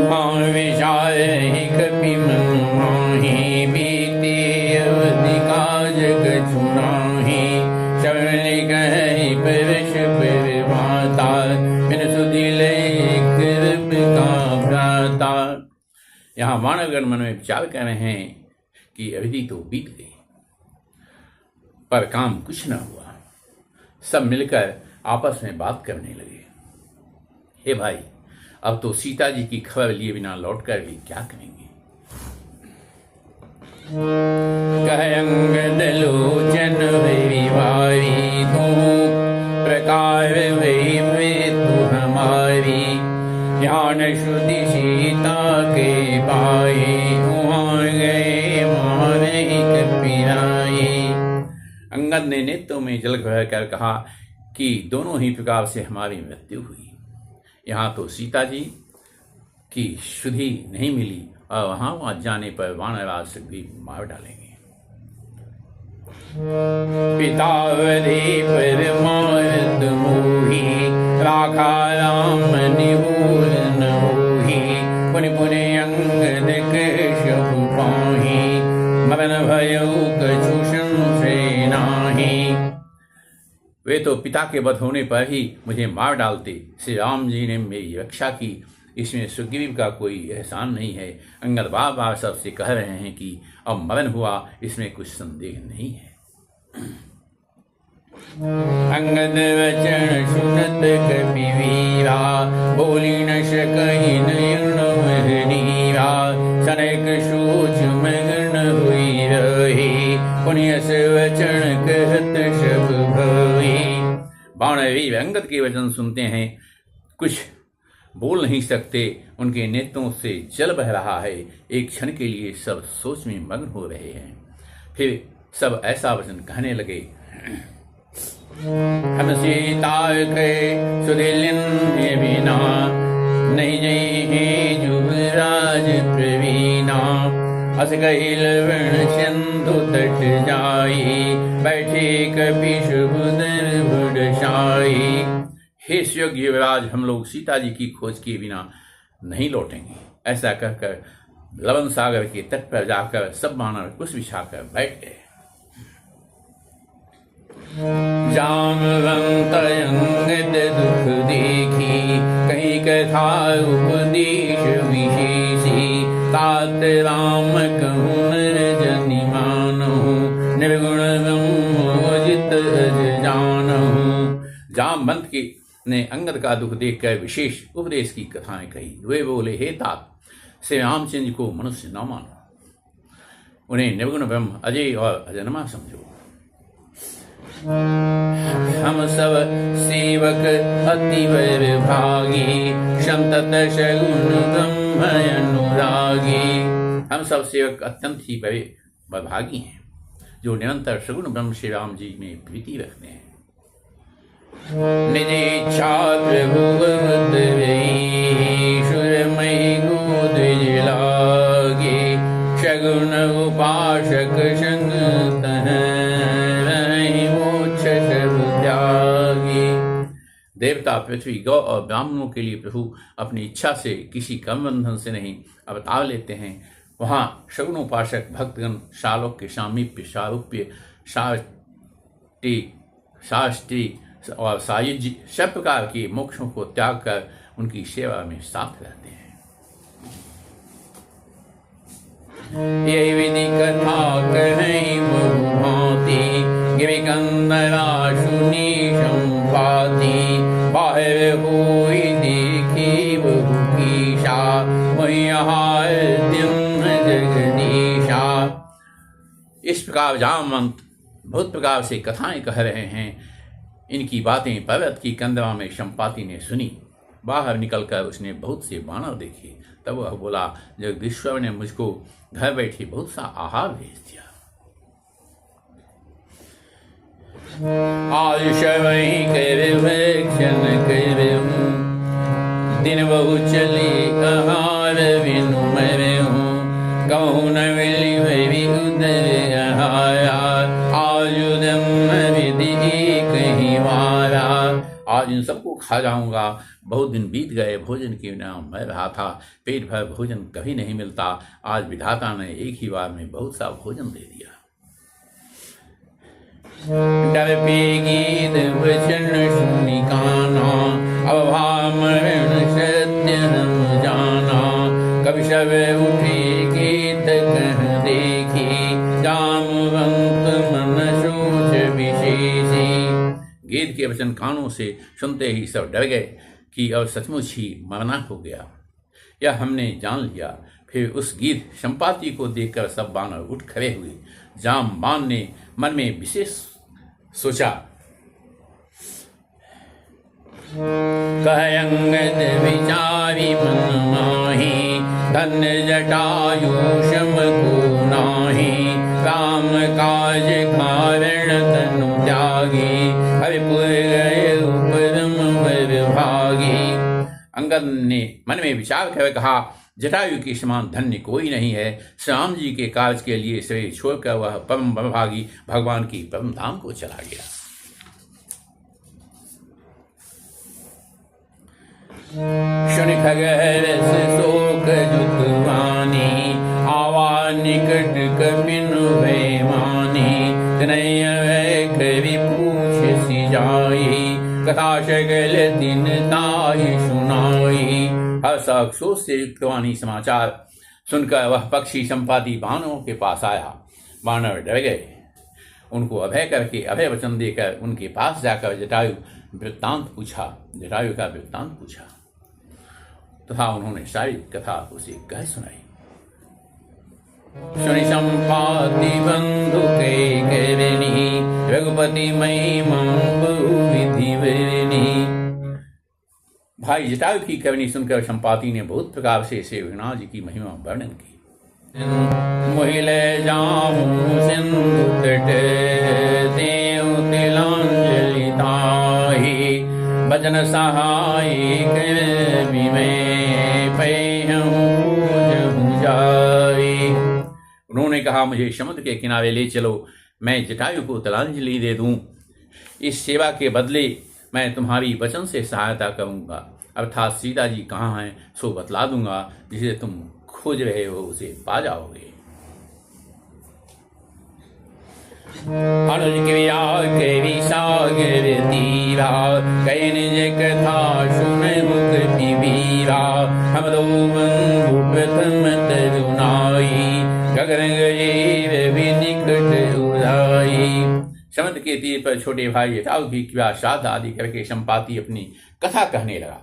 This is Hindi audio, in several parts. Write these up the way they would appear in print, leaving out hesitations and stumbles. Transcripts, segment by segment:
हाँ विचार कपि मन माही, बीते अवधि काज कछु नाहि। श्रवण कहि परश परमाता, बिन सुधि लेख रब का भ्राता। यहाँ मानवगण मन में विचार कर रहे हैं कि अवधि तो बीत गई, पर काम कुछ न हुआ। सब मिलकर आपस में बात करने लगे, हे भाई, अब तो सीता जी की खबर लिए बिना लौटकर भी क्या करेंगे। कह अंगद लोचन भई भारी, तू प्रकार भई मृत्यु हमारी। ध्यान शुद्धि सीता के पाए, वहाँ गए मारे कपिराए। अंगद ने नेत्रों में जल भर कर कहा कि दोनों ही प्रकार से हमारी मृत्यु हुई। यहाँ तो सीता जी की शुद्धि नहीं मिली और वहाँ जाने पर वानराज भी मार डालेंगे। पितावधि पर मारत मोही, राखा राम निबोध न होही। पुनि पुनि अंगद केशव पाही, मरण भयो कछु संशय नाहि। वे तो पिता के वध होने पर ही मुझे मार डालते, श्री राम जी ने मेरी रक्षा की, इसमें सुग्रीव का कोई एहसान नहीं है। अंगद बार बार सबसे कह रहे हैं कि अब मरण हुआ, इसमें कुछ संदेह नहीं है। अंगद वचन सुनत कपि वीरा, बोली न सकहि नयन महनीरा। सनक सोच मगन हुई रही, पुण्यस वचन कहत सब भई। वानरवीर अंगद के वचन सुनते हैं, कुछ बोल नहीं सकते, उनके नेत्रों से जल बह रहा है। एक क्षण के लिए सब सोच में मग्न हो रहे हैं, फिर सब ऐसा वचन कहने लगे। हम सीता के सुधिलिन बिना, नहीं जय युवराज प्रवीणा। अस कहि लवण सिंधु तट जाई, बैठे कपि शुभदर बुढ़शाई। हे सुयोग्य युवराज, हम लोग सीता जी की खोज किए बिना नहीं लौटेंगे। ऐसा कहकर लवन सागर के तट पर जाकर सब वानर कुश बिछाकर बैठ गए। जामवंत अंगद दुख देखी, कहीं कथा उपदेश विशेषी। तात राम कहूँ नर जनि मानहु, निर्गुण ब्रह्मोजित अज जानहु। जामवंत ने अंगद का दुख देखकर विशेष उपदेश की कथाएं कही। वे बोले, हे तात, श्री रामचंद्र को मनुष्य न मानो, उन्हें निर्गुण ब्रह्म अजय और अजन्मा समझो। हम सब सेवक अतिवर भागी, संतत सगुण ब्रह्म अनुरागी। हम सब सेवक अत्यंत ही भागी हैं, जो निरंतर सगुण ब्रह्म श्री राम जी में प्रीति रखते हैं। निज इच्छा प्रभु सुरमयी गोद लागे, सगुण उपासक संग तह देवता, पृथ्वी, गौ और ब्राह्मणों के लिए प्रभु अपनी इच्छा से किसी कर्म बंधन से नहीं अवतार लेते हैं। वहाँ सगुणोपासक भक्तगण शालोक्य, सामीप्य, सारूप्य, शास्त्री और सायुज्य सब प्रकार के मोक्षों को त्याग कर उनकी सेवा में साथ रहते हैं। यही विधि कथा कहीं बहुभांति, गिरिकंदरा सुनी संपाति। बाहर होई देखी बहु कीशा, वहीं जगदीशा। इस प्रकार जामवंत बहुत प्रकार से कथाएं कह रहे हैं। इनकी बातें पर्वत की कंदरा में संपाति ने सुनी। बाहर निकलकर उसने बहुत से वानर देखे। तब वह बोला, जगदीश्वर ने मुझको घर बैठे बहुत सा आहार भेज दिया। आयुष वही कर भक्षण करूं, दिन बहु चले आहार बिनु मरूं। कहूँ न मिली भई उदर आहारा, आयुधम विधि एक ही मारा। आज इन सबको खा जाऊंगा, बहुत दिन बीत गए, भोजन के नाम मैं रहा था, पेट भर भोजन कभी नहीं मिलता, आज विधाता ने एक ही बार में बहुत सा भोजन दे दिया। डर पे गीत वचन सुनि काना, अब मरण सत्य न जाना, कभी सब उठे गीत कह देखी, जामवंत मन सोच विशेषी। गीत के वचन कानों से सुनते ही सब डर गए कि अब सचमुच ही मरना हो गया, यह हमने जान लिया। फिर उस गीत संपाति को देखकर सब बानर उठ खड़े हुए। जामवान ने मन में विशेष सोचा, कह अंगद विचारी मन माही, धन्य जटायु शम को नाही, राम काज कारण तनु त्यागी, हरिपुर गए परम वर भागी। अंगद ने मन में विचार कर कहा, जटायु के समान धन्य कोई नहीं है। श्याम जी के कार्य के लिए शरीर छोड़कर वह परम भागी भगवान की परम धाम को चला गया। शनि खगरस शोक जुतवानी, आवा निकट कपिन भय मानी, तनय कवि पूछ सी जाई, कथा सगल दिन ताहि सुनाई। हर्ष अफसोस से युक्तवाणी समाचार सुनकर वह पक्षी संपाति बानरों के पास आया। बानर डर गए। उनको अभय करके अभय वचन देकर उनके पास जाकर जटायु का वृत्तांत पूछा तथा उन्होंने सारी कथा उसे कह सुनाई। सुनि संपाति बंधु के करनी, रघुपति महिमा बहुविधि वरनी। भाई जटायु की करनी सुनकर संपाति ने बहुत प्रकार से रघुनाथ जी की महिमा वर्णन की। मोहिले जाऊं सिंधु तट, देव तिलांजलि ताहि, भजन सहाय कर विमय, पैहूँ जाई। उन्होंने कहा, मुझे समुद्र के किनारे ले चलो, मैं जटायु को तिलांजलि दे दूं। इस सेवा के बदले मैं तुम्हारी वचन से सहायता करूंगा, अर्थात सीता जी कहाँ हैं सो बतला दूंगा, जिसे तुम खोज रहे हो उसे पा जाओगे। अनुज क्रिया कवि सागर तीरा, कई निज कथा सुन मुख वीरा, हम दो बंधु प्रथम तरुणाई, गगन गए निकट उड़ाई। समुद्र के तीर पर छोटे भाई जटायु की क्रिया श्राद्ध आदि करके संपाति अपनी कथा कहने लगा।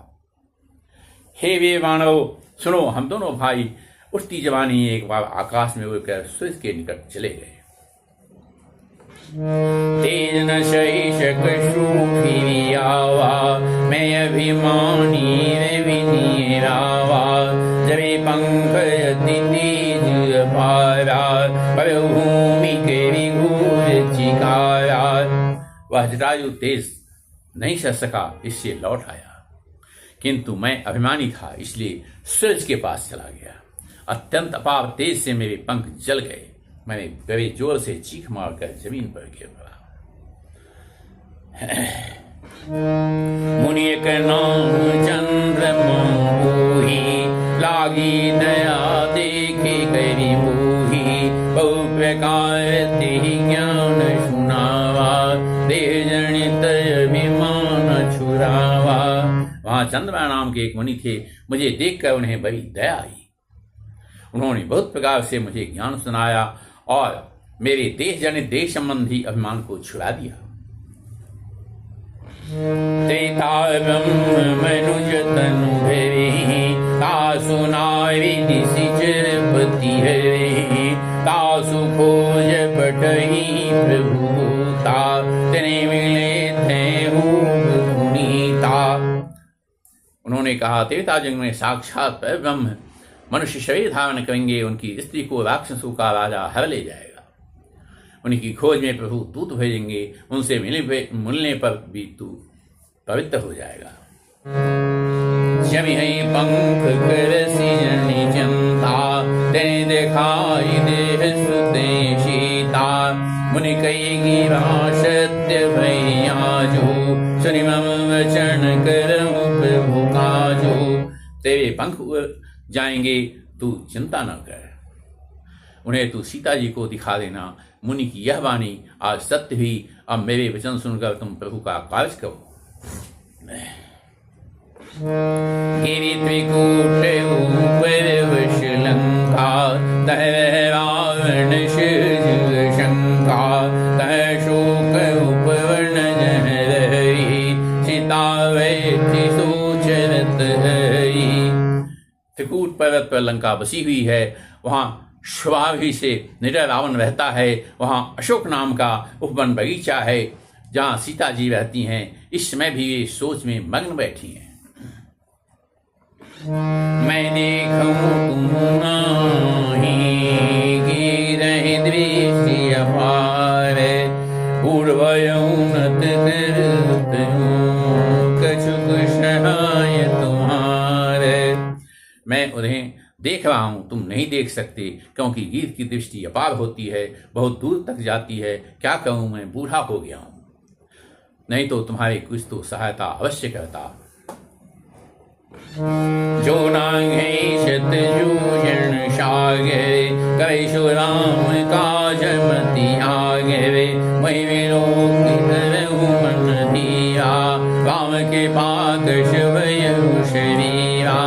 हे वीर मानव सुनो, हम दोनों भाई उठती जवानी एक बार आकाश में उड़कर सूर्य के निकट चले गए। तेज न शैशक शूफी आवा, मैं अभिमानी विनीरावा, जबे पंख यदि तेज पारा, पर भूमि के विघूर चिकारा। वह जटायु तेज नहीं सह सका, इससे लौट आया, किंतु मैं अभिमानी था इसलिए सूरज के पास चला गया। अत्यंत अपार तेज से मेरे पंख जल गए, मैंने बड़े जोर से चीख मारकर जमीन पर गिर पड़ा। मुनि एक नाम चंद्रमा मोही, लागी दया देखे करी मोही, बहु प्रकार ते ज्ञान सुनावा, देह जनित अभिमान छुरावा। वहां चंद्रमा नाम के एक मुनि थे, मुझे देखकर उन्हें बड़ी दया आई। उन्होंने बहुत प्रकार से मुझे ज्ञान सुनाया और मेरे देश जनित देश संबंधी अभिमान को छुड़ा दिया। त्रेता ब्रह्म मनुज तनु धरि, तासु नारी निशिचरपति हरि, तासु खोज पठहि प्रभुता, तने मिले थे पुनीता। उन्होंने कहा, त्रेता युग में साक्षात ब्रह्म मनुष्य शरीर धारण करेंगे, उनकी स्त्री को राक्षसों का राजा हर ले जाएगा। उनकी खोज में प्रभु दूत भेजेंगे, उनसे मिलने पर भी तू पवित्र हो जाएगा। जमी है पंख कर सीजनी चिंता, तेने दिखाई देह सुते सीता, मुनि कई सत्य भैया जो, सुनि मम वचन करहु प्रभु का जाएंगे, तू चिंता न कर। उन्हें तू सीता जी को दिखा देना। मुनि की यह वाणी आज सत्य हुई। अब मेरे वचन सुनकर तुम प्रभु का कार्य करो। गिरि त्रिकूट ऊपर वश लंका, तह रावण शिव शंका, तह शोक उपवन जन रही, सीता वैथि सोचरत हई। त्रिकूट पर्वत पर लंका बसी हुई है। वहां शुभाभि से निडर रावण रहता है। वहां अशोक नाम का उपवन बगीचा है जहां सीता जी रहती हैं। इस समय भी वे सोच में मग्न बैठी हैं। मैं देखूं तुम नाही, गिरहि दृष्टि अपार, पूर्वयौनत करत हूं, कछुक सहाय तुम्हारे। मैं उन्हें देख रहा हूं, तुम नहीं देख सकते, क्योंकि गिर की दृष्टि अपार होती है, बहुत दूर तक जाती है। क्या कहूं, मैं बूढ़ा हो गया हूं, नहीं तो तुम्हारी कुछ तो सहायता अवश्य करता। जो नांगे शतजूषण सागर, करेशु राम काज मति आगे, वही विलोक करहु मन धीरा, राम के पाद शिवयु शरीरा।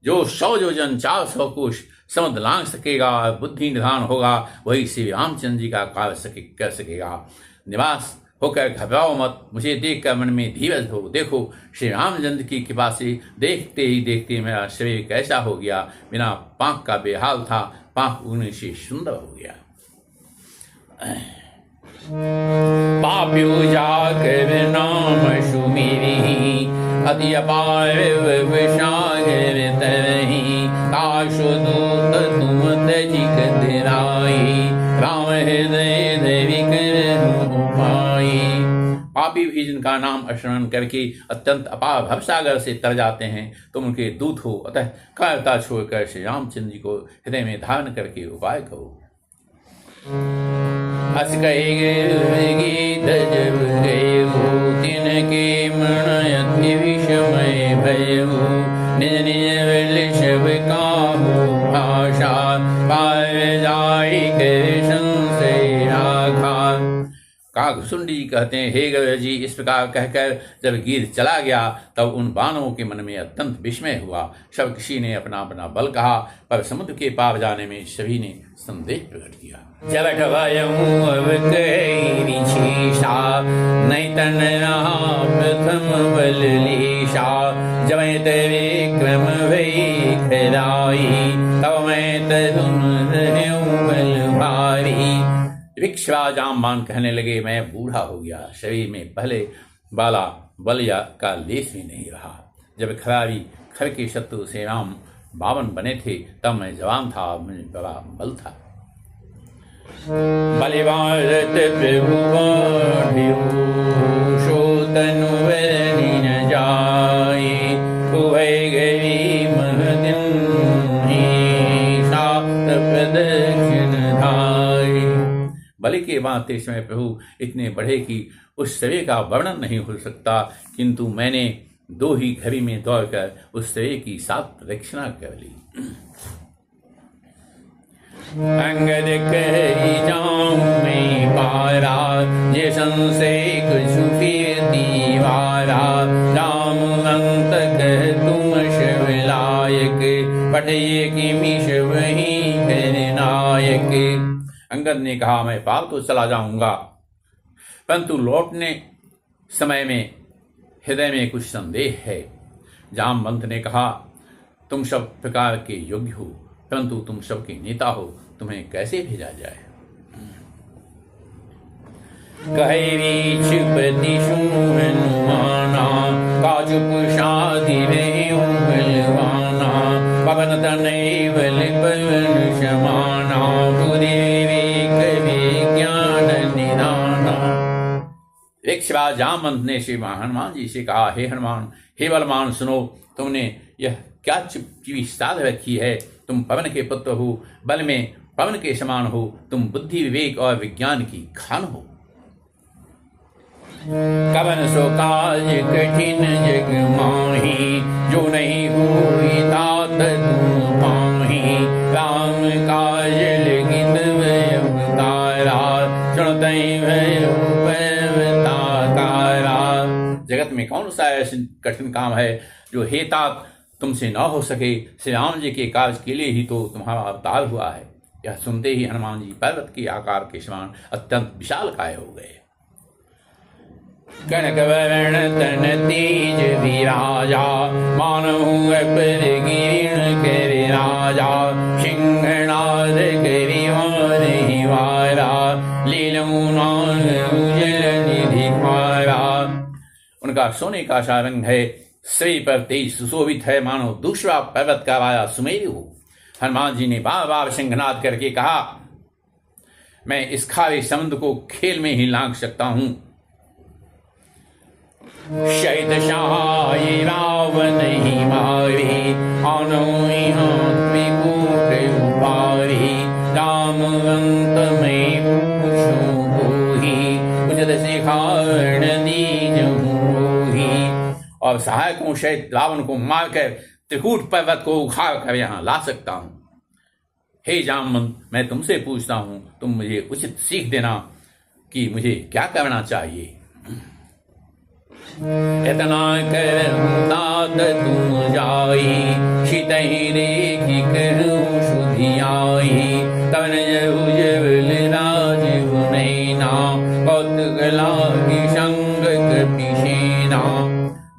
जो 100 योजन 400 कोश समुद्र लांघ सकेगा और बुद्धि निधान होगा, वही श्री रामचंद्र जी का कार्य कर सकेगा। निवास होकर घबराओ मत, मुझे देखकर मन में धीरज हो। देखो श्री रामचंद्र की कृपा से देखते ही देखते मेरा शरीर कैसा हो गया। बिना पांख का बेहाल था, पांख उगने से सुंदर हो गया। पाप्यो जाकर नाम सुमिरी, अति अपार विशागर तरही, काशो दूत तुम तजिक दिराई, राम हृदय धरि करहु उपाई। पापी भी जिनका नाम स्मरण करके अत्यंत अपार भवसागर से तर जाते हैं, तुम उनके दूत हो। अतः कायरता छोड़कर श्री रामचंद्र जी को हृदय में धारण करके उपाय करो। हस कहे गीत जब गए हो, तिनके मन अति विषमय भयहु, निज निज विलसव काहू भाषा, पार जाई कर संशय राखा। काकभुसुंडी जी कहते हैं, हे गरुड़ जी, इस प्रकार कहकर जब गिर चला गया तब उन बानवों के मन में अत्यंत विस्मय हुआ। सब किसी ने अपना अपना बल कहा, पर समुद्र के पार जाने में सभी ने संदेह प्रकट किया। जलठ भयहु अब कहि शीशा, नहीं तन रहा प्रथम बल लीशा, जब विक्रम भई खराई, तब मैं तरुण रहूं बल भारी। वृक्षराज जामवान कहने लगे, मैं बूढ़ा हो गया, शरीर में पहले वाला बलिया का लेस भी नहीं रहा। जब खरारी खर के शत्रु से राम बावन बने थे, तब मैं जवान था, मुझे बड़ा बल था। बलिवारत प्रभु बाढ़ियो, सो तनु वरनि न जाए, हुए गई महदिन्हि, सात प्रदक्षिण धाई। बलि के मारते समय प्रभु इतने बढ़े कि उस शरीर का वर्णन नहीं हो सकता, किंतु मैंने 2 ही घड़ी में दौड़कर उस शरीर की 7 प्रदक्षिणा कर ली। अंगद कही जाऊं मैं पारा, ये संशय कुछ फिर दीवारा, राम अंत कह तुम शिव लायक, पढ़िए कि मिश वही नायक। अंगद ने कहा, मैं पाप तो चला जाऊंगा, परंतु लौटने समय में हृदय में कुछ संदेह है। जामवंत ने कहा, तुम सब प्रकार के योग्य हो, परंतु तुम सबके नेता हो, तुम्हें कैसे भेजा जाए। कहे छिपति सुनुमाना, काजु पुषादि रेहु बलवाना, पवन तनय बल पवन समाना, बुद्धि विवेक विज्ञान निधाना। वृक्षराज जामवंत ने श्री हनुमान जी से कहा, हे हनुमान, हे बलवान, सुनो, तुमने यह क्या चिपचिपी साध रखी है। तुम पवन के पुत्र हो, बल में पवन के समान हो, तुम बुद्धि विवेक और विज्ञान की खान हो। कवन सो काज कठिन जग माही, जो नहीं हुई तात तू पाही राम काज लगी तब अवतारा सुनतई भयो पर्वताकारा। जगत में कौन सा ऐसा कठिन काम है जो हे तात तुमसे न हो सके। श्री राम जी के कार्य के लिए ही तो तुम्हारा अवतार हुआ है। यह सुनते ही हनुमान जी पर्वत के आकार के समान अत्यंत विशालकाय हो गए। कनक वर्ण तन तेज विराजा मानहु अपर गिरिण करे राजा सिंहनाद करि मारहि वारा लीलऊ नाग उजल निधि खारा। उनका सोने का सा रंग है, शरीर पर तेज सुशोभित है, मानो दूसरा पर्वत का राजा सुमेरु हो। हनुमान जी ने बार बार सिंहनाद करके कहा, मैं इस खारे समुद्र को खेल में ही लांघ सकता हूं। शैत सहाय रावण ही मारे आनो त्रिकूट उपारी राम अंत में पूछो कोहि उचित सिखारण दीजहि। और सहायकों शैत रावण को मारकर त्रिकूट पर्वत को उखाड़ कर यहाँ ला सकता हूं। हे जामवंत, मैं तुमसे पूछता हूं, तुम मुझे उचित सीख देना कि मुझे क्या करना चाहिए। इतना कर तात तुम जाई शीतहि रेखि कहूँ सुधियाई तवन उज्जवल राज गुनैना कौतुक लागी संग कपिसेना।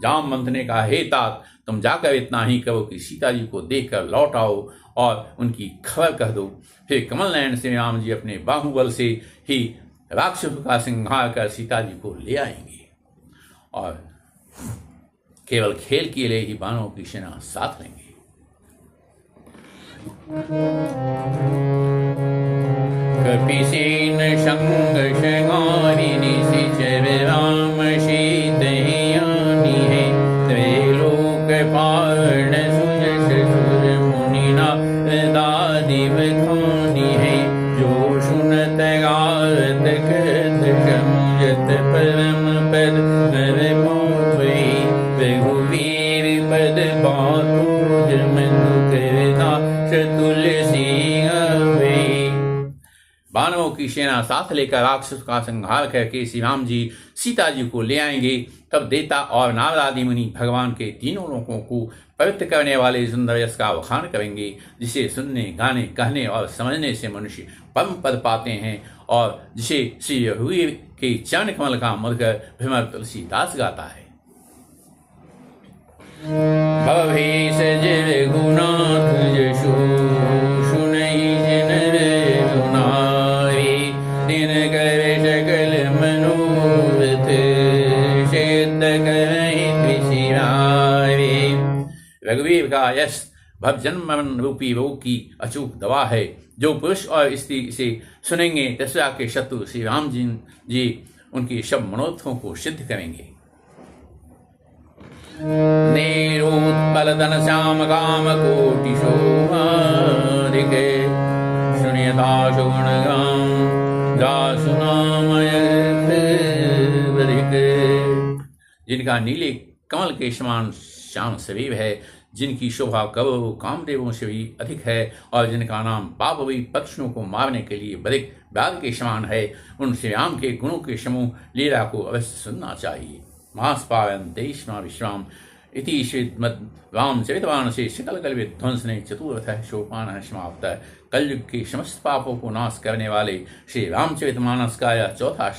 जामवंत ने कहा, हे तात तुम जाकर इतना ही कहो कि सीता जी को देखकर लौट आओ और उनकी खबर कह दो। फिर कमल नयन श्री राम जी अपने बाहुबल से ही राक्षसों का संहार कर सीता जी को ले आएंगे और केवल खेल के लिए ही बाणों की सेना साथ लेंगे। कपिसेन संग संहारिणी निशिचर राम सीतयानी है त्रैलोक पारण सुजस सुर मुनिना दादिव खानी है जो सुनत गात कहत समुझत परम पद नर पावै रघुवीर पद बातु जमनु करना तुलसी गवे। बानवों की सेना साथ लेकर राक्षस का संहार करके श्री राम जी सीता जी को ले आएंगे। तब देवता और नारद आदि मुनि भगवान के तीनों लोगों को पवित्र करने वाले सुंदर यश का वखान करेंगे, जिसे सुनने, गाने, कहने और समझने से मनुष्य परम पद पाते हैं और जिसे श्री रघुवीर के चरण कमल का मधुकर भ्रमर तुलसीदास गाता है। भवेश जय रघुनाथ जशो सुनहि जन रघुनारी दिन कर सकल मनोरथ सिद्ध करहि त्रिशिरारी। रघुवीर का यश भवजन्म रूपी रोग की अचूक दवा है। जो पुरुष और स्त्री इसे सुनेंगे दशरथ के शत्रु श्री राम जी उनकी सब मनोरथों को सिद्ध करेंगे। नेरोत्पल धन श्याम काम कोटि शोभा सुनियता सुगुण गाम जासु नामय। जिनका नीले कमल के समान श्याम शरीर है, जिनकी शोभा करोड़ों कामदेवों से भी अधिक है और जिनका नाम पापवी पक्षियों को मारने के लिए बधिक व्याध के समान है, उन श्री राम के गुणों के समूह लीला को अवश्य सुनना चाहिए। मासपायन देशमा विश्राम इति श्रीमद् रामचरितमानसे शीतलकल्प विध्वंसने चतुर्थ सोपान समाप्त। कलयुग के समस्त पापों को नाश करने वाले श्री रामचरितमानस का यह चौथा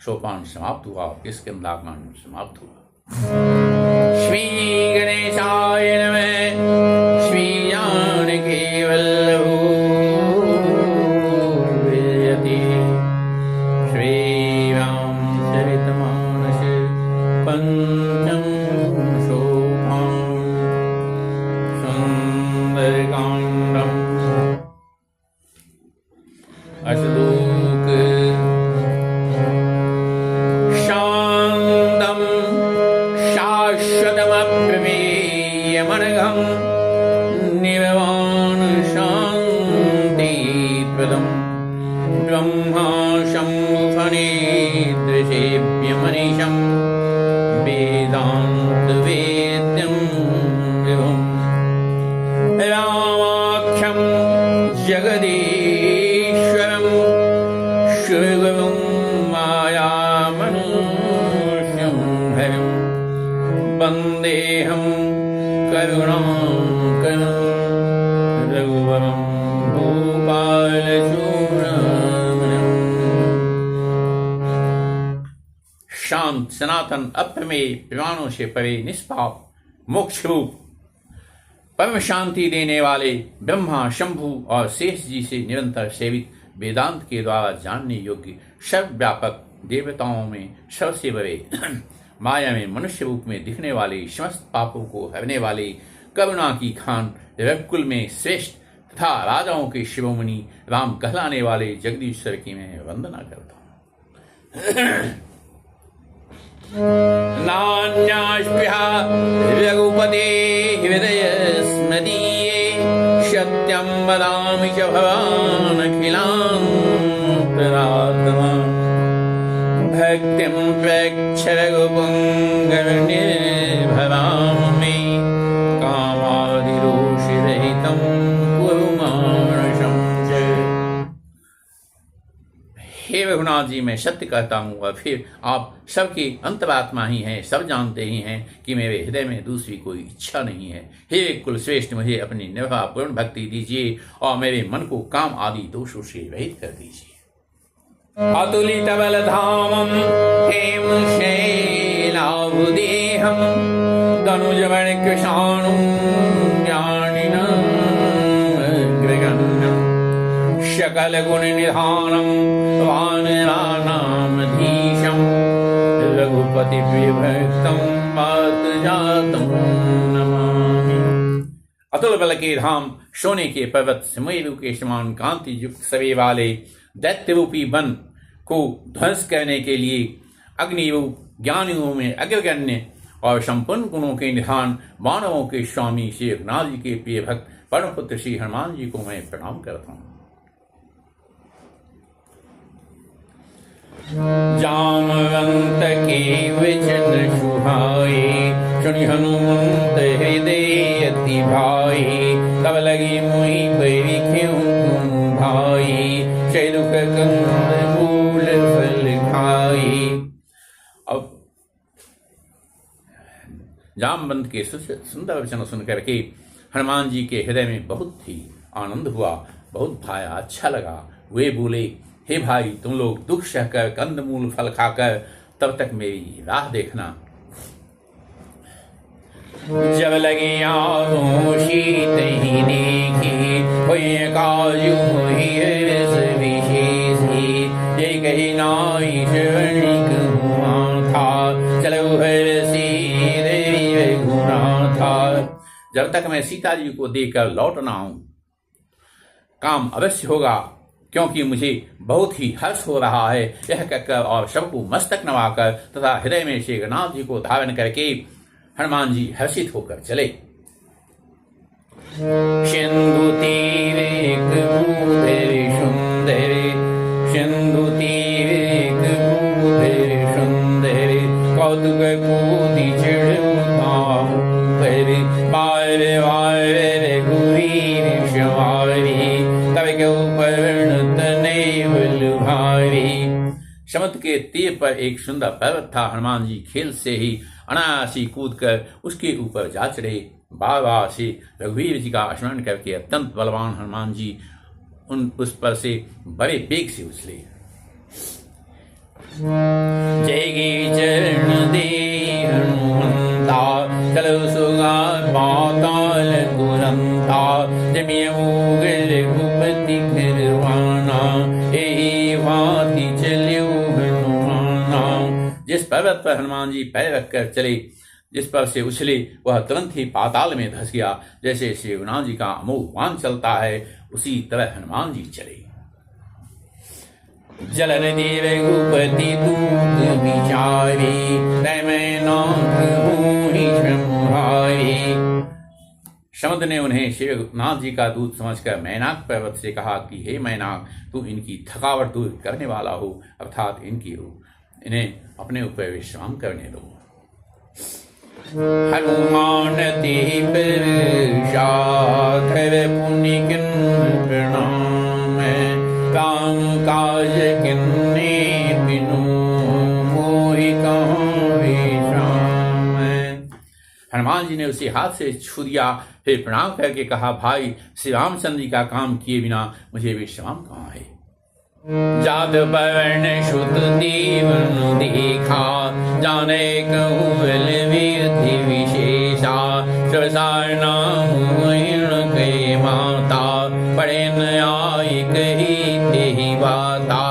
सोपान समाप्त हुआ। इसके अंदागमान समाप्त हुआ। श्री गणेशाय नमः। श्री जानकी वल्लभो विजयति। श्री रामचरितमानस पंचम सोपान सुंदरकांडम। अश्लोक शांतम शाश्वतमप्रमेयमनघं निर्वाण शान्तिप्रदं ब्रह्मा शम्भुफणेन्द्रसेव्यमनिशं वेदान्तवेद्यं विभुं जगदीशं जगदीश्वरं शिवगुरुं मायामनुष्यं हरिं वन्देऽहं करुणाकरं रघुवरं भूपालचूडामणिम्। शांत, सनातन, अप्रमेय, प्रमाणों से परे, निष्पाप, मोक्ष रूप, परम शांति देने वाले ब्रह्मा, शंभु और शेष जी से निरंतर सेवित, वेदांत के द्वारा जानने योग्य, सर्वव्यापक, देवताओं में सबसे बड़े, माया में मनुष्य रूप में दिखने वाले, समस्त पापों को हरने वाले, करुणा की खान, रघुकुल में श्रेष्ठ तथा राजाओं के शिरोमणि राम कहलाने वाले जगदीश्वर की मैं वंदना करता हूँ। नान्यास्पृहा रघुपते हृदय स्मदीये सत्यं वदामि च भवानखिलान्तरात्मा भक्तिं प्रेक्ष्य रघुपुङ्गवनिर्भरां मे कामादिदोषरहितं कुरु मानसं च। हे रघुनाथ जी, मैं सत्य कहता हूँ और फिर आप सबकी अंतरात्मा ही हैं, सब जानते ही हैं कि मेरे हृदय में दूसरी कोई इच्छा नहीं है। हे कुलश्रेष्ठ, मुझे अपनी निर्भापूर्ण भक्ति दीजिए और मेरे मन को काम आदि दोषों से रहित कर दीजिए। अतुलित बलधामं हेमशैलाभुदेहं तनुजवनकृशानुं ज्ञानिनं अग्रगण्यं सकलगुणनिधानं वानराणामधीशं रघुपतिप्रियभक्तं वातजातं नमामि। अतुल बल के धाम, सोने के पर्वत, सुमेरु के समान कांति युक्त सवे वाले दैत्य रूपी वन को ध्वंस करने के लिए अग्नि रूप, ज्ञानियों में अग्रगण्य और संपूर्ण गुणों के निधान, मानवों के स्वामी श्री रघुनाथ जी के प्रिय भक्त परम पुत्र श्री हनुमान जी को मैं प्रणाम करता हूँ। जामवंत के वचन सुहाए, सुनि हनुमंत हृदय अति भाई, तब लगी मोहि परिख्यों तुम भाई, शैलुक कंद मूल फल खाई। अब जामवंत के सुंदर वचन सुन करके हनुमान जी के हृदय में बहुत ही आनंद हुआ, बहुत भाया, अच्छा लगा। वे बोले, हे भाई, तुम लोग दुख सहकर कंदमूल फल खाकर तब तक मेरी राह देखना। जब लगे आँखों शीत ही देखी, हुए काजू ही रस विशेषी, जय कही नाई श्रवणिक हुआ था, चलो हर सी गुना था। जब तक मैं सीता जी को देखकर लौट ना आऊं, काम अवश्य होगा, क्योंकि मुझे बहुत ही हर्ष हो रहा है। यह कहकर और सबको मस्तक नवाकर तथा हृदय में श्री रघुनाथ जी को धारण करके हनुमान जी हर्षित होकर चले। सिंधु तीर एक भूधर सुंदर, सिंधु तीर एक भूधर सुंदर, कौतुक कूदि चढ़ता पर, बार बार रघुवीर सवारी, तब क्यों पर्ण तने बल भारी। समुद्र के तीर पर एक सुंदर पर्वत था। हनुमान जी खेल से ही अनायासी कूद कर उसके ऊपर जा चढ़े। बार बार से रघुवीर जी का स्मरण करके अत्यंत बलवान हनुमान जी उस पर से बड़े वेग से उछले। जय गे चरण दे हनुमंता, चलो सुगा पाताल तुरंता, जमिय मुगल भूपति फिरवाना, यही भांति चलियो हनुमाना। जिस पर्वत पर हनुमान जी पैर रखकर चले, जिस पर से उछले, वह तुरंत ही पाताल में धंस गया। जैसे श्री रघुनाथ जी का अमोघ बाण चलता है, उसी तरह हनुमान जी चले। जलन दे रघुपति दूत विचारी, नाथ होहि ब्रह्महारी। समुद्र ने उन्हें श्री रघुनाथ जी का दूत समझकर मैनाक पर्वत से कहा कि हे मैनाक, तू इनकी थकावट दूर करने वाला हो, अर्थात इन्हें अपने ऊपर विश्राम करने दो। हनुमान ते साधर पुनि किन प्रणाम, राम काज किन्ने बिनु मोहि कहूँ विश्राम। हनुमान जी ने उसे हाथ से छू दिया, फिर प्रणाम करके कहा, भाई श्री रामचंद्र जी का काम किए बिना मुझे विश्राम कहाँ है। जात वर्ण शुद्ध दीवन देखा, जाने कहूँ बल वीरति विशेषा, सरसार नाम महीन के माता, पढ़े न आई कही तेहि बाता।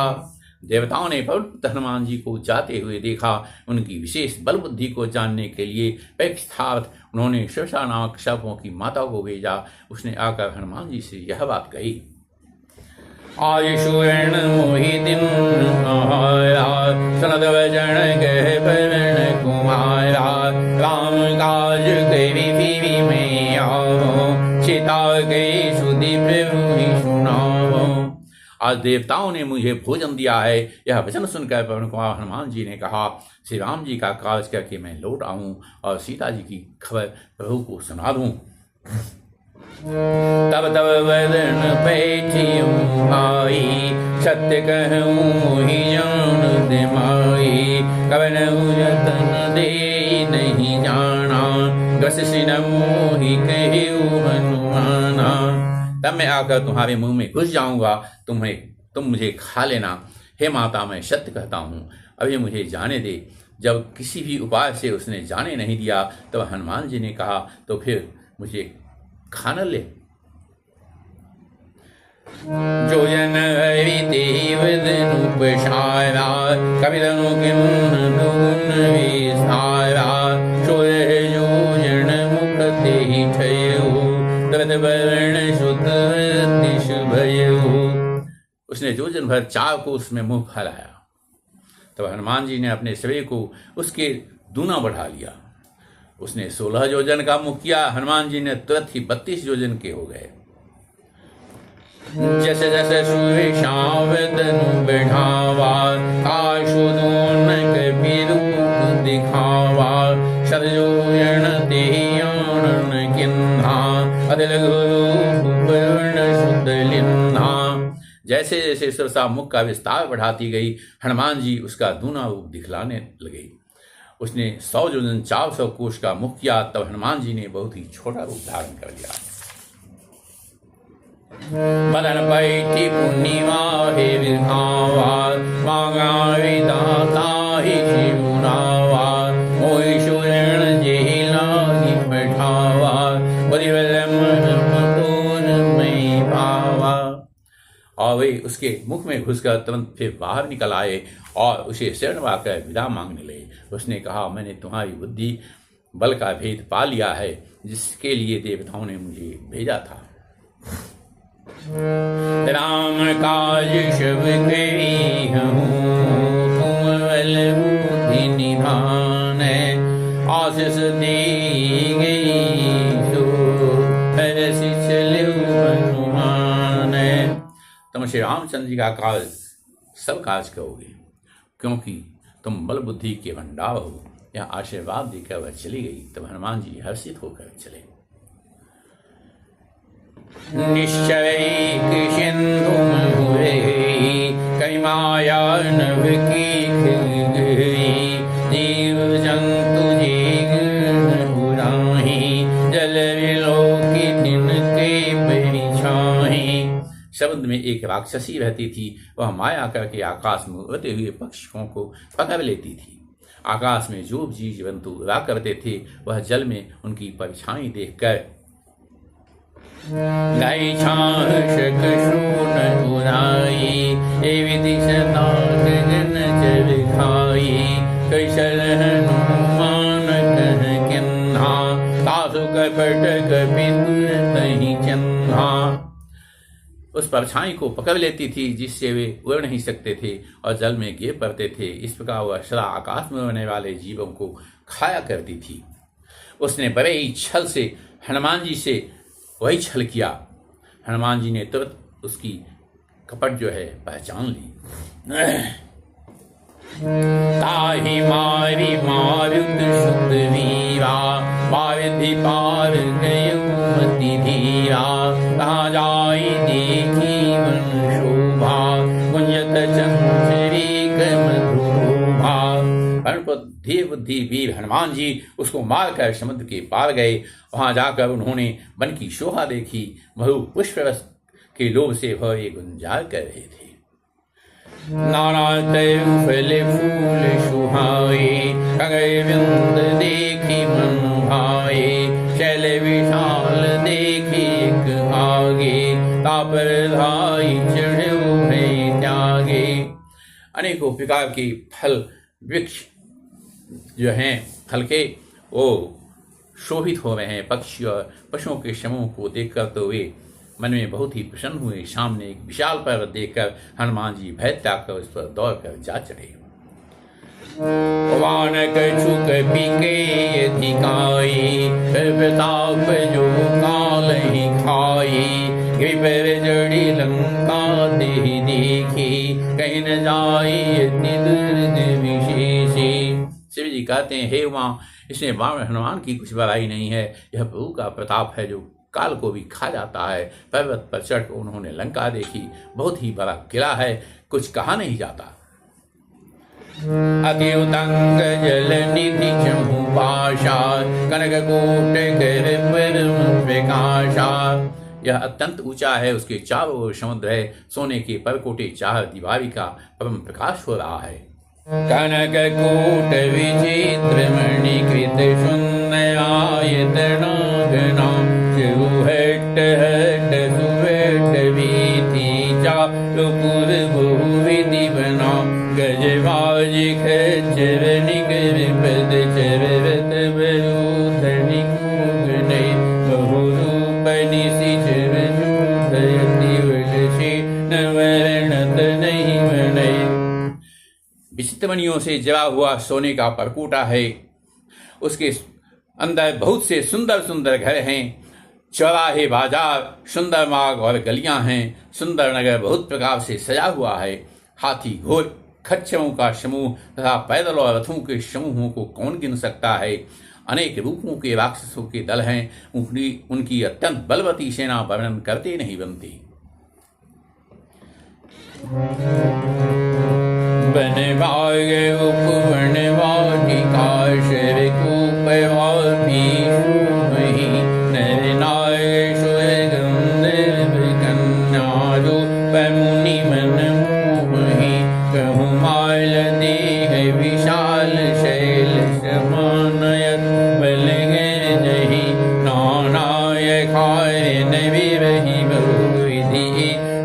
देवताओं ने पवित्र हनुमान जी को जाते हुए देखा। उनकी विशेष बल बुद्धि को जानने के लिए पैक्षार्थ उन्होंने सरसा नामक सर्पों की माता को भेजा। उसने आकर हनुमान जी से यह बात कही, आज सुवर्ण मोहि दिन आया, सनद वचन कह पवन कुमारा, राम काज करी में आओ, सीता के सुधि प्रभु ही सुनाओ। आज देवताओं ने मुझे भोजन दिया है। यह वचन सुनकर पवन कुमार हनुमान जी ने कहा, श्री राम जी का काज करके मैं लौट आऊं और सीता जी की खबर प्रभु को सुना दूं। तब तब वदन बैठियूं आई, सत्य कहूँ ही जान दिमाई, कवन यतन दे नहीं जाना, दस सिन मोहि कहिऊ हनुमाना। तब मैं आकर तुम्हारे मुंह में घुस जाऊंगा, तुम मुझे खा लेना। हे माता, मैं सत्य कहता हूँ, अभी मुझे जाने दे। जब किसी भी उपाय से उसने जाने नहीं दिया, तब हनुमान जी ने कहा, तो फिर मुझे खा न ले। जो जन उपसारा, कविदनु किन्न दुगुन विसारा, सोए जो जन मुख ते ठयऊ, दर्द वर्ण शुद्ध दिश भयऊ। उसने जोजन भर 4 कोस में मुंह फैलाया। तब हनुमान जी ने अपने शरीर को उसके दूना बढ़ा लिया। उसने 16 योजन का मुख किया। हनुमान जी ने तुरंत ही 32 योजन के हो गए। जैसे जैसे सूर्य शावदनु बढ़ावा, आशु दोन कभी रूप दिखावा, सदयोजन तेयान किन्हा, अदिल गुरु वर्ण शुद्ध लिन्हा। जैसे जैसे सरसा मुख का विस्तार बढ़ाती गई, हनुमान जी उसका दूना रूप दिखलाने लगे। उसने 100 योजन 400 कोश का मुख किया। तब हनुमान जी ने बहुत ही छोटा रूप धारण कर लिया। मदन बैठी पूर्णिमा हे विधावा, मांगा विधाता ही शिवनावा, मोहि सुरण जेहि लागी बैठावा, में पावा। और वे उसके मुख में घुसकर तुरंत फिर बाहर निकल आए और उसे शरण पाकर विदा मांगने लगे। उसने कहा, मैंने तुम्हारी बुद्धि बल का भेद पा लिया है, जिसके लिए देवताओं ने मुझे भेजा था। राम काज शुभ करी हूँ, तुम बल बुद्धि निधान, आशीष दी गई सो हरषि चलऊ हनुमान। तुम श्री रामचंद्र जी का काज सब काज करोगे, क्योंकि तुम बल बुद्धि के भंडार हो। यह आशीर्वाद देकर वह चली गई। तब हनुमान जी हर्षित होकर चले। निश्चय सिंधु हुए, कई माया नभ की गई, जीव जंतु जी जल विलोकी तिनके परिछाई। शब्द में एक राक्षसी रहती थी। वह माया करके आकाश में उड़ते हुए पक्षियों को पकड़ लेती थी। आकाश में जो जीव जंतु उड़ा करते थे, वह जल में उनकी परछाई देखकर लाई छाह शक शून उड़ाई, एवं दिशा गगन जल खाई, कैसल हनुमान कह किन्हा, सासु कपट कपितुर तहि चिन्हा। उस परछाई को पकड़ लेती थी, जिससे वे उड़ नहीं सकते थे और जल में गिर पड़ते थे। इस प्रकार वह सदा आकाश में उड़ने वाले जीवों को खाया करती थी। उसने बड़े ही छल से हनुमान जी से वही छल किया। हनुमान जी ने तुरंत उसकी कपट जो है पहचान ली। ताहि मारी मारुत सुत वीरा पारधि पार गयो मति धीरा कहाँ जाई देखी मन शोभा कुंजत चंचरी मधुभा। परंतु धीर बुद्धि वीर हनुमान जी उसको मारकर समुद्र के पार गए। वहां जाकर उन्होंने वन की शोभा देखी। मधु पुष्प रस के लोभ से वह एक गुंजार कर रहे थे। नाना तरु फल फूल सुहाए खगय बिंद देखी मन भाए शैल विशाल देखी एक आगे तापर धाई चढ़ो भय त्यागे। अनेकों प्रकार के फल वृक्ष जो हैं फल के वो शोभित हो रहे हैं। पक्षी और पशुओं के समूह को देखकर तो वे मन में बहुत ही प्रसन्न हुए। सामने एक विशाल पर्वत देखकर हनुमान जी भय त्याग कर उस पर दौड़कर जा चढ़े। वान कछुक बिके अधिकाई प्रताप जो काल ही खाई गिर जड़ी लंका दे देखी कहीं न जाई विशेषी। शिव जी कहते हैं, हे उमा, इसमें वामन हनुमान की कुछ बड़ाई नहीं है। यह प्रभु का प्रताप है जो काल को भी खा जाता है। पर्वत पर चढ़कर उन्होंने लंका देखी। बहुत ही बड़ा किला है, कुछ कहा नहीं जाता। अति उतंग जल निधि चहु पाशा कनक कोट कर परम प्रकाशा। यह अत्यंत ऊंचा है, उसके चारों ओर समुद्र है। सोने के परकोटे चार दीवारी का परम प्रकाश हो रहा है। कनक कोट विचित्र मणि कृत सुंदरायतना गणा हट हट सुहट भीति चारुपुर बहुविधि बना गजबाज खच्चर निकर पद चररत बरूधनि कुगनय बहुरूप निशिचर जूधयति वलसे नवरणत नहीं बनय। विचित्र मणियों से जड़ा हुआ सोने का परकोटा है। उसके अंदर बहुत से सुंदर सुंदर घर हैं। चौराहे, बाजार, सुंदर मार्ग और गलियां हैं। सुंदर नगर बहुत प्रकार से सजा हुआ है। हाथी, घोड़, खच्चरों का समूह तथा पैदल और रथों के समूहों को कौन गिन सकता है। अनेक रूपों के राक्षसों के दल हैं। उनकी अत्यंत बलवती सेना वर्णन करते नहीं बनती। बनवाग उपवन वाटिका शर कूपवापी शोभहि नर नाग स्वर्गंधर्व कन्यारो मुनि मन मोहि कहु माल देह विशाल शैल समानयत बल जहि नानाय खाय न विरहि बहुविधि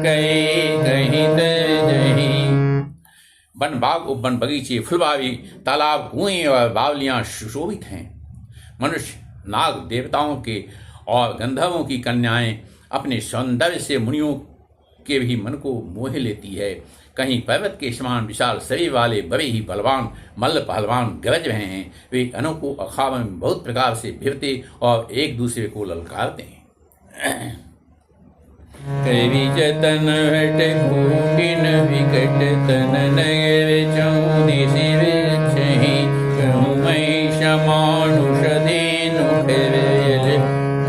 कहीं कहीं जहि। वन बाग, उपवन, बगीचे, फुलबारी, तालाब, कुएं और बावलियां सुशोभित हैं। मनुष्य, नाग, देवताओं के और गंधर्वों की कन्याएं अपने सौंदर्य से मुनियों के भी मन को मोह लेती है। कहीं पर्वत के समान विशाल शरीर वाले बड़े ही बलवान मल्ल पहलवान गरज रहे हैं। वे अनोखों अखाड़ों में बहुत प्रकार से भिड़ते और एक दूसरे को ललकारते हैं। कवि जतन हट कूटिन विकट तन नगर चौदि शिव छहि कहूँ महिष मानुष धेनु खरयल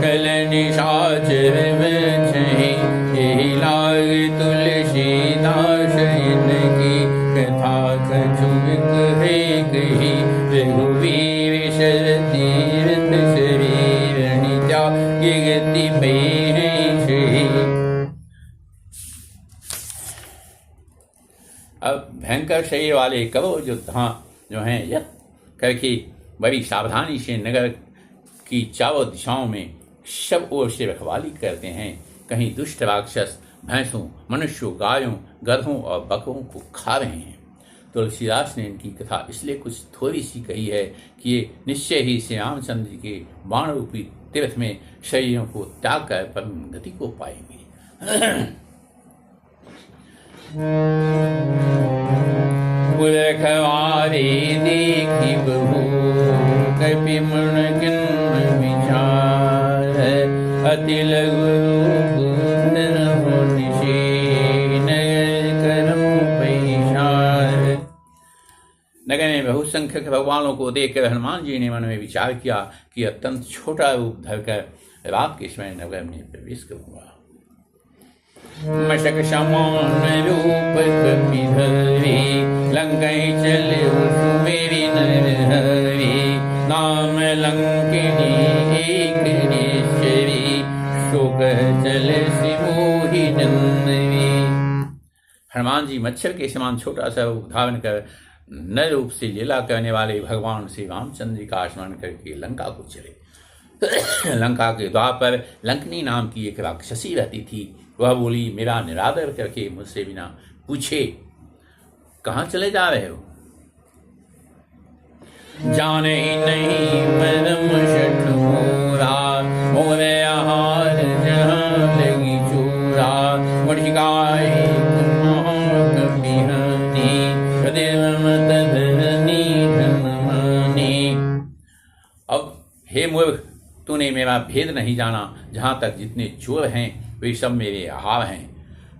कल निशाचर छहि यही लाग तुलसीदास इनकी कथा कछुक है कही रघुवीर शर तीर्थ शरीर नित्या गति पे अब भयंकर शरीर वाले कवो योद्धा जो हैं यह करके बड़ी सावधानी से नगर की चारों दिशाओं में सब ओर से रखवाली करते हैं। कहीं दुष्ट राक्षस भैंसों, मनुष्यों, गायों, गधों और बकरों को खा रहे हैं। तुलसीदास ने इनकी कथा इसलिए कुछ थोड़ी सी कही है कि ये निश्चय ही श्री रामचंद्र के बाण रूपी तीर्थ में शरीरों को त्याग कर परम गति को पाएंगे। पुरखवारे देखी बहु कपि मन किन्न विचार अति लघु रूप निशे नगर करम पैसार। असंख्य भगवानों को देखकर हनुमान जी ने मन में विचार किया कि अत्यंत छोटा रूप धरकर रात के समय नगर में प्रवेश करूंगा। मशक समान रूप कपिधरे, लंकाई चले मेरी नरहरी, नाम लंकिनी एक नेश्वरी, शोक चले सिमोही नंदनी। हनुमान जी मच्छर के समान छोटा सा रूप धारण कर नर रूप से लीला करने वाले भगवान श्री रामचंद्र जी का स्मरण करके लंका को चले। लंका के द्वार पर लंकनी नाम की एक राक्षसी रहती थी। वह बोली, मेरा निरादर करके मुझसे बिना पूछे कहाँ चले जा रहे हो? जाने ही नहीं परम शठ मोरा, मोरे आहार जहाँ लगी चूरा, मुझगाए अब हे मूर्ख, तूने मेरा भेद नहीं जाना। जहाँ तक जितने चोर हैं वे सब मेरे आहार हैं।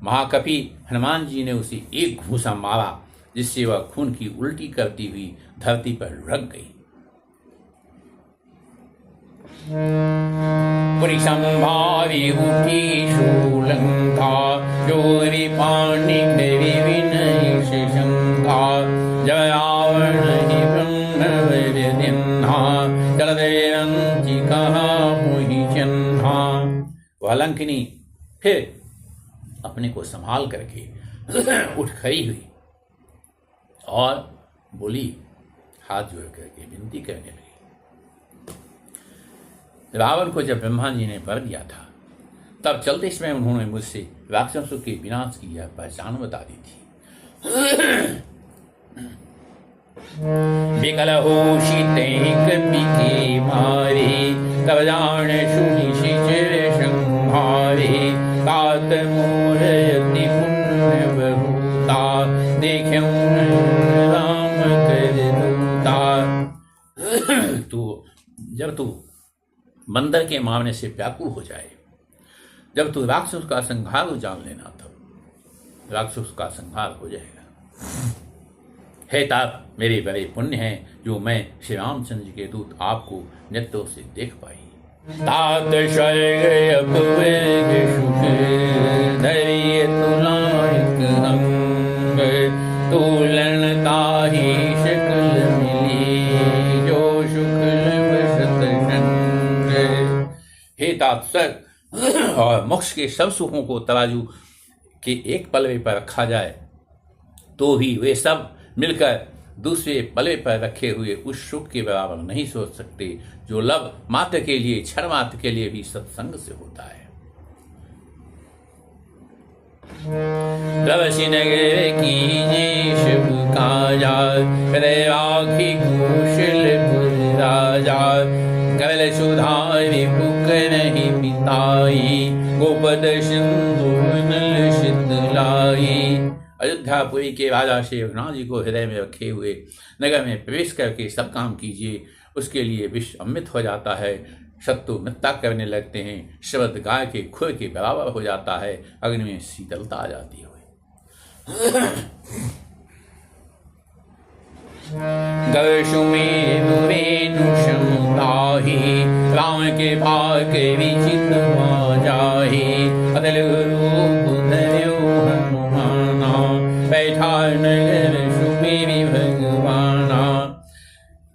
महाकपि हनुमान जी ने उसे एक घूसा मारा, जिससे वह खून की उल्टी करती हुई धरती पर रख गई। पुरी संभावी उठी शूलंका, जोरी पानी करी विनय शंका, जब रावण ही ब्रह्मवर दिन्हा, जलदेवंती कहा मुहि चन्हा। वह लंकिनी फिर अपने को संभाल करके उठ खड़ी हुई और बोली, हाथ जोड़ करके विनती करने लगी। रावण को जब ब्रह्मा जी ने वर दिया था, तब चलते समय उन्होंने मुझसे राक्षसों के विनाश की यह पहचान बता दी थी। विकल होशी कपि के मारे, तब जान सुनि शिचिर संहारे, तात मोर अति पुण्य बहुता, देख्यौ राम कर दूता। जब तू बंदर के मारने से व्याकुल हो जाए, जब तू राक्षस का संहार जान लेना, तब राक्षस का संहार हो जाएगा। हे तात, मेरे बड़े पुण्य हैं जो मैं श्री रामचंद्र जी के दूत आपको नेत्रों से देख पाई। तात स्वर्ग अपवर्ग सुख, धैर्य तुलायक अंग, तुलन ताहि शकल मिली, जो शुक्ल बसत संग। हे तात, स्वर्ग और मोक्ष के सब सुखों को तराजू के एक पलवे पर रखा जाए तो भी वे सब मिलकर दूसरे पलवे पर रखे हुए उस सुख के बराबर नहीं सोच सकते, जो लब मात्र के लिए, क्षण मात्र के लिए भी सत्संग से होता है। रवसी नगर कीजे शुभ काजा, राखी कौशल राजा, कल सुधारि पुकरहि पिताई, गोपद सिंधु नल शीतलाई। अयोध्यापुरी के राजा श्री रघुनाथ जी को हृदय में रखे हुए नगर में प्रवेश करके सब काम कीजिए, उसके लिए विश्व अमृत हो जाता है, शत्रु मिथ्या करने लगते हैं, शब्द गाय के खुर के बराबर हो जाता है, अग्नि में शीतलता आ जाती है। गवसुमेरु रेणु समुदाहि, राम के भाग विचित जाहि, अदल रूप धर्यो हनुमाना, बैठा नगर सुमेरु भगवाना।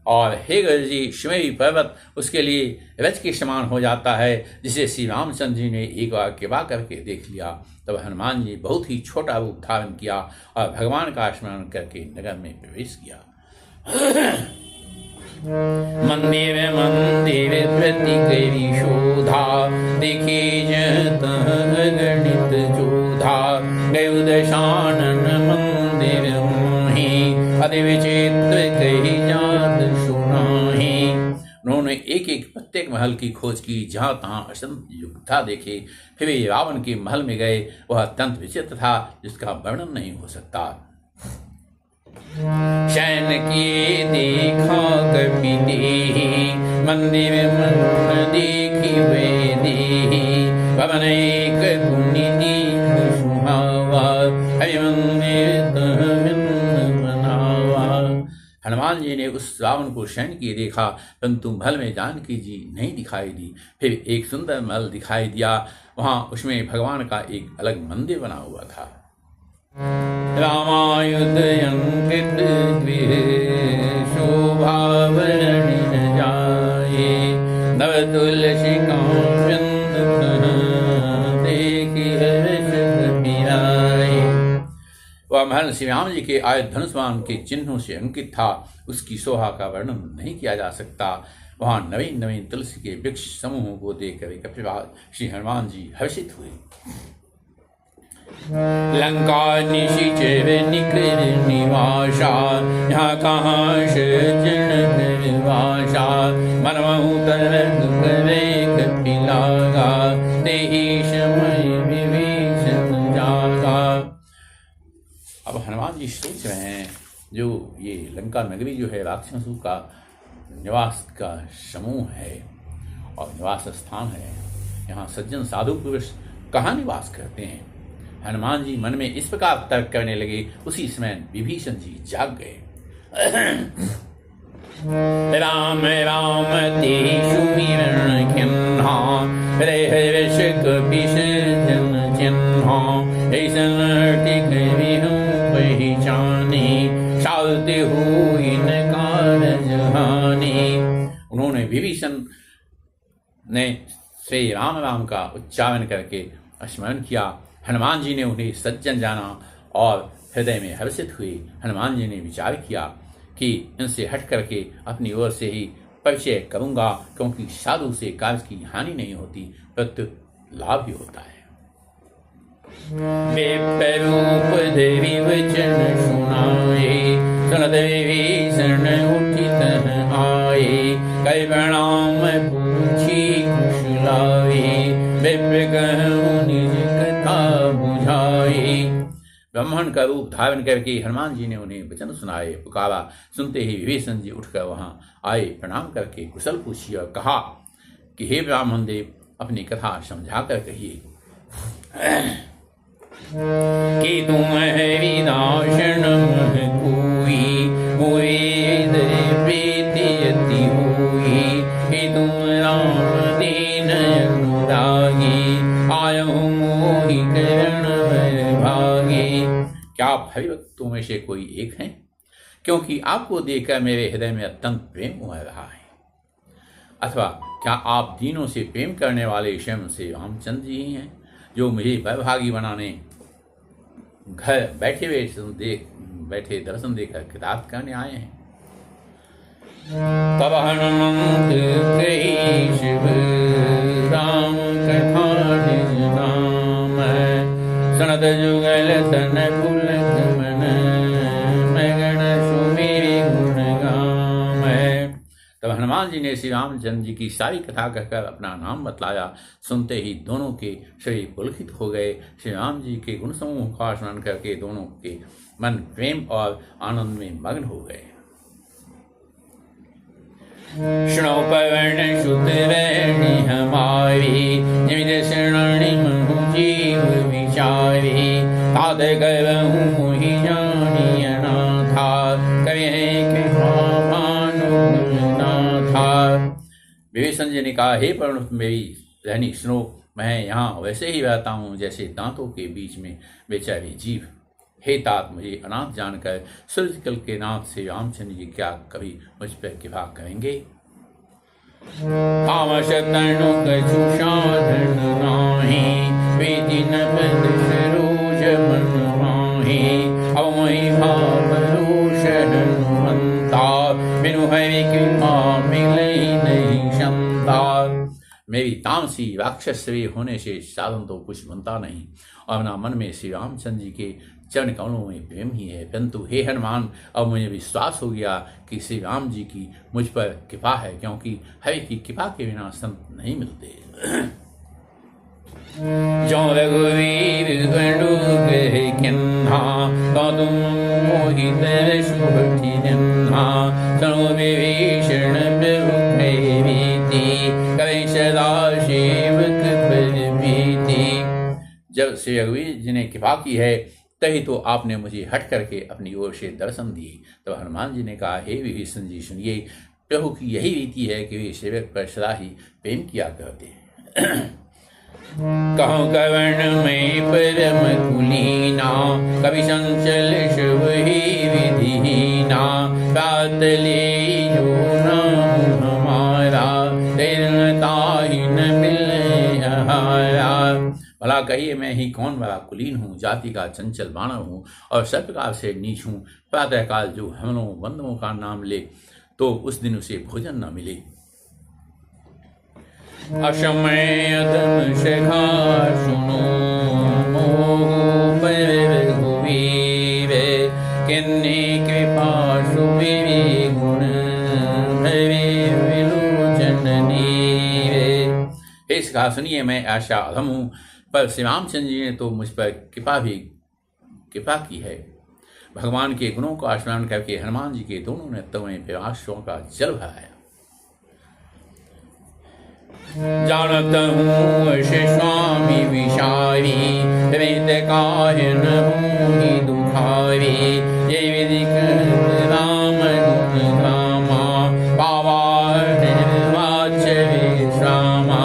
और हे गज जी, सुमेरु पर्वत उसके लिए रज के समान हो जाता है, जिसे श्री रामचंद्र जी ने एक बार कृपा करके देख लिया। तब हनुमान जी बहुत ही छोटा रूप धारण किया और भगवान का स्मरण करके नगर में प्रवेश किया। मंदिर मंदिर प्रति करी शोधा, देखे जतः गणित जोधा, गयो दशानन मंदिर मोहि, अति विचित्र कही जात सुनाहि। उन्होंने एक एक प्रत्येक महल की खोज की, जहाँ तहाँ असंख्य युक्ता देखे, फिर वे रावण के महल में गए। वह अत्यंत विचित्र था, जिसका वर्णन नहीं हो सकता। शयन किए देखा कपि देहि, मंदिर मन देखी वे देहि, भवन एक गुनि दीख सुहावा, हरि मंदिर तह बिन बनावा। हनुमान जी जी ने उस रावण को शयन किए देखा, परंतु महल में जानकी जी नहीं दिखाई दी। फिर एक सुंदर महल दिखाई दिया, वहां उसमें भगवान का एक अलग मंदिर बना हुआ था। रामायुध अंकित गृह शोभा वर्णि न जाए, नव तुलसी कांचन देखि हर्ष कपिराए। वह महल श्री राम जी के आयुध धनुष्मान के चिन्हों से अंकित था, उसकी शोभा का वर्णन नहीं किया जा सकता। वहां नवीन नवीन तुलसी के वृक्ष समूहों को देखकर कपिराज श्री हनुमान जी हर्षित हुए। लंका निशिचर निकर निवासा, यहाँ कहाँ सज्जन करवासा, मनमहु तरंग करे कपिलागा, तेहि समय विभीषण जागा। अब हनुमान जी सोच रहे हैं, जो ये लंका नगरी जो है राक्षसों का निवास का समूह है और निवास स्थान है, यहाँ सज्जन साधु पुरुष कहाँ निवास करते हैं। हनुमान जी मन में इस प्रकार तर्क करने लगे, उसी समय विभीषण जी जाग गए। राम राम तेषु मिरण किन्हा, हरे हर्ष कपीश जन चिन्हा, ऐसन टिक पहचाने, सालते हुई न कारज हानि। उन्होंने विभीषण ने श्री राम राम का उच्चारण करके स्मरण किया। हनुमान जी ने उन्हें सज्जन जाना और हृदय में हर्षित हुए। हनुमान जी ने विचार किया कि इनसे हट करके अपनी ओर से ही परिचय करूंगा, क्योंकि साधु से कार्य की हानि नहीं होती, प्रत्युत लाभ भी होता है। रूप देवी वचन सुनाए, सुनत विभीषण उठित आए, कई प्रणाम पूछी कुशलाए, विप्र कहूँ निज कथा बुझाए। ब्राह्मण का रूप धारण करके हनुमान जी ने उन्हें वचन सुनाए, पुकारा। सुनते ही विभीषण जी उठकर वहां आए, प्रणाम करके कुशल पूछी और कहा कि हे ब्राह्मण देव, अपनी कथा समझा कर कहिए कि तुम है विनाशन कोई, मोरे प्रीति यति हुई, कि तुम राम दीन अनुरागी, आयो मोहि करण भागी। क्या आप हरिभक्तों में से कोई एक हैं? क्योंकि आपको देखकर मेरे हृदय में अत्यंत प्रेम उमड़ रहा है। अथवा क्या आप दीनों से प्रेम करने वाले स्वयं से रामचंद्र जी ही हैं, जो मुझे वैभागी बनाने घर बैठे दर्शन देकर कृतार्थ करने आए हैं। तब हनुमंत कही शिव राम कथा निज नाम, सुनत जुगल तन पुलक मन, मगन सुमेरि गुण गाम। तब हनुमान जी ने श्री रामचंद्र जी की सारी कथा कहकर अपना नाम बतलाया। सुनते ही दोनों के शरीर पुलकित हो गए। श्री राम जी के गुण समूह का स्मरण करके दोनों के मन प्रेम और आनंद में मग्न हो गए। शृणो पवन सुत रैणी हमारी, निमित शरणी मनु जीव विचारी, तात करहूँ मोहि जानी अनाथा, कवि विभीषण जी ने कहा, हे पवन मेरी रहनी सुनो, मैं यहाँ वैसे ही रहता हूँ जैसे दांतों के बीच में बेचारे जीव। हे तात, मुझे अनाथ जानकर सूर्यकल के नाथ से रामचंद्र जी क्या कभी मुझ पर कृपा करेंगे? तामस तनु कछु साधन नाहि, प्रीति न पद सरोज मन माहि, अब मोहि भाव रोष हनुमंता, बिनु हरि कृपा मिलई नहीं क्षमता। मेरी तामसी राक्षस होने से साधन तो कुछ बनता नहीं, और अपना मन में श्री रामचंद्र जी के चरण कमलों में प्रेम ही है। परंतु हे हनुमान, अब मुझे विश्वास हो गया कि श्री राम जी की मुझ पर कृपा है, क्योंकि हरि की कृपा के बिना संत नहीं मिलते। जो रघुवीर गणु गए किन्हा, तो तुम मोहि शुभ ठिन्हा, सुनो विभीषण प्रभु भय भीति, कवि सदा सेवक पर प्रीति। जब श्री रघुवीर जी ने कृपा की है, तभी तो आपने मुझे हट करके अपनी ओर से दर्शन दिए। तब हनुमान जी ने कहा, हे विभीषण जी सुनिए, प्रभु की यही रीति है कि वे सेवक पर सदा ही प्रेम किया करते हैं। कहूँ कवर्ण में परम कुलीना, कभी संचल शुभ ही विधिहीना, रात ले जो नाम हमारा, तेरता ही न मिले हारा। भला कहिए, मैं ही कौन बड़ा कुलीन हूँ, जाति का चंचल बाणव हूँ और सब प्रकार से नीच हूँ। प्रातःकाल जो हमलों बंधुओं का नाम ले तो उस दिन उसे भोजन न मिले। अशमय अधम शिखा सुनो, मोह पर हुए किन्नी कृपा सुविवे गुण, भवे विलोचन नीवे। हे शिखा सुनिए, मैं ऐसा अधम हूँ, पर श्री रामचंद्र जी ने तो मुझ पर कृपा की है। भगवान के गुणों का स्मरण करके हनुमान जी के दोनों नेत्रों में प्रेमाश्रुओं का जल भराया। जानत हूँ स्वामी विशारी, वेद काहिन भूमि दुखारी, ये विधि राम गुण रामा, पावा विश्रामा।